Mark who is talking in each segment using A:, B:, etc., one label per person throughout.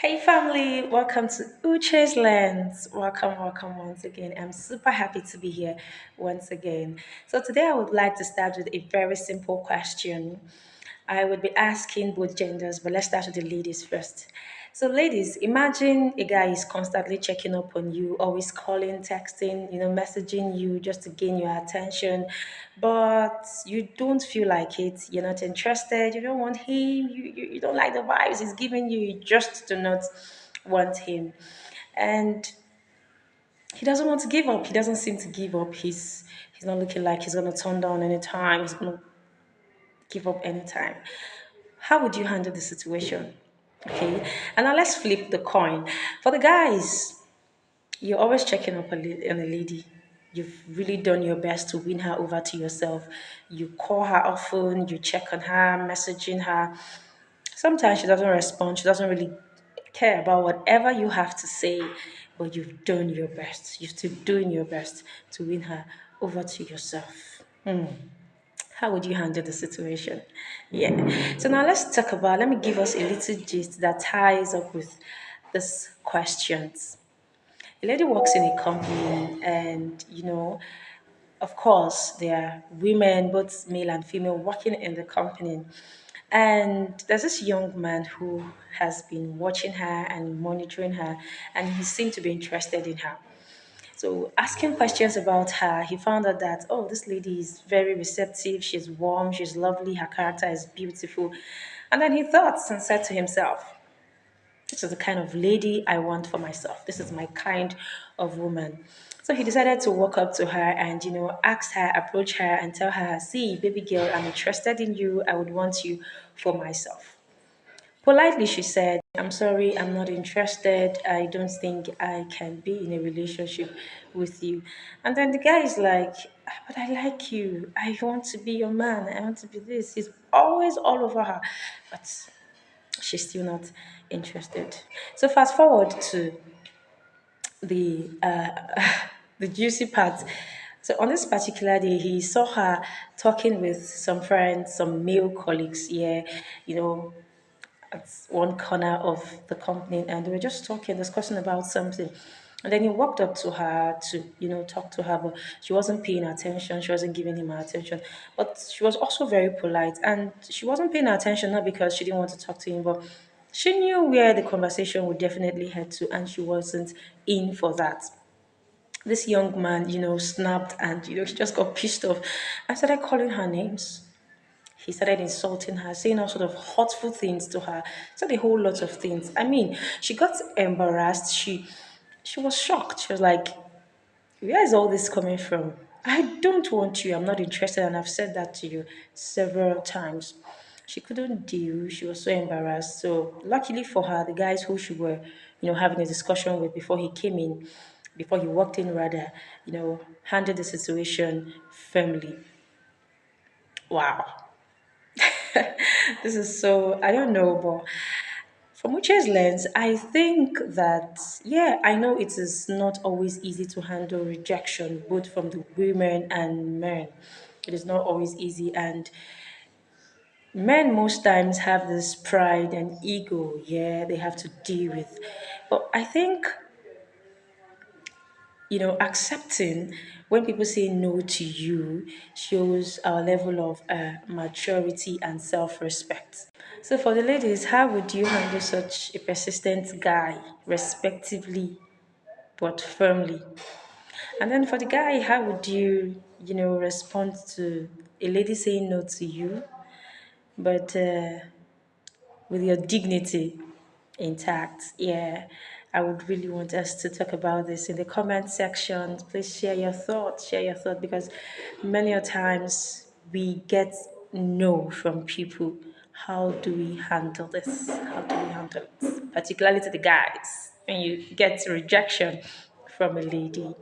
A: Hey family, welcome to Uche's Lens. Welcome once again. I'm super happy to be here once again. So today I would like to start with a very simple question. I would be asking both genders, but let's start with the ladies first. So ladies, imagine a guy is constantly checking up on you, always calling, texting, messaging you just to gain your attention, but you don't feel like it. You're not interested. You don't want him. You don't like the vibes he's giving you. You just do not want him. And he doesn't want to give up. He doesn't seem to give up. He's not looking like he's gonna turn down anytime. He's gonna give up anytime. How would you handle the situation? Okay, and now let's flip the coin. For the guys, you're always checking up on a lady. You've really done your best to win her over to yourself. You call her often, you check on her, messaging her. Sometimes she doesn't respond, she doesn't really care about whatever you have to say, but you've done your best. You're still doing your best to win her over to yourself. How would you handle the situation? Yeah. So now let's talk about, let me give us a little gist that ties up with this questions. A lady works in a company and, of course, there are women, both male and female, working in the company. And there's this young man who has been watching her and monitoring her, and he seemed to be interested in her. So, asking questions about her, he found out that, oh, this lady is very receptive, she's warm, she's lovely, her character is beautiful. And then he thought and said to himself, this is the kind of lady I want for myself. This is my kind of woman. So he decided to walk up to her and, ask her, approach her, and tell her, see, baby girl, I'm interested in you. I would want you for myself. Politely, she said, I'm sorry, I'm not interested. I don't think I can be in a relationship with you. And then the guy is like, but I like you. I want to be your man. I want to be this. He's always all over her. But she's still not interested. So fast forward to the the juicy part. So on this particular day, he saw her talking with some friends, some male colleagues. Yeah, you know, at one corner of the company, and they were just talking, discussing about something. And then he walked up to her to, talk to her, but she wasn't paying attention. She wasn't giving him her attention. But she was also very polite, and she wasn't paying attention not because she didn't want to talk to him, but she knew where the conversation would definitely head to, and she wasn't in for that. This young man, snapped and, he just got pissed off and started calling her names. He started insulting her, saying all sort of hurtful things to her, said a whole lot of things. I mean, she got embarrassed. She was shocked. She was like, where is all this coming from? I don't want you. I'm not interested. And I've said that to you several times. She couldn't deal. She was so embarrassed. So luckily for her, the guys who she were, having a discussion with before he came in, before he walked in rather, handled the situation firmly. Wow. This is so, I don't know, but from Uche's lens, I think that, yeah, I know it is not always easy to handle rejection, both from the women and men. It is not always easy. And men most times have this pride and ego, yeah, they have to deal with. But I think, accepting when people say no to you shows our level of maturity and self respect. So, for the ladies, how would you handle such a persistent guy, respectively but firmly? And then for the guy, how would you, respond to a lady saying no to you, but with your dignity intact? Yeah, I would really want us to talk about this in the comment section. Please share your thoughts, because many a times we get no from people. How do we handle this? How do we handle it? Particularly to the guys, when you get rejection from a lady.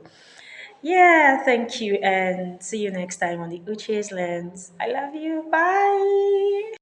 A: Yeah, thank you, and see you next time on the Uche's Lens. I love you. Bye.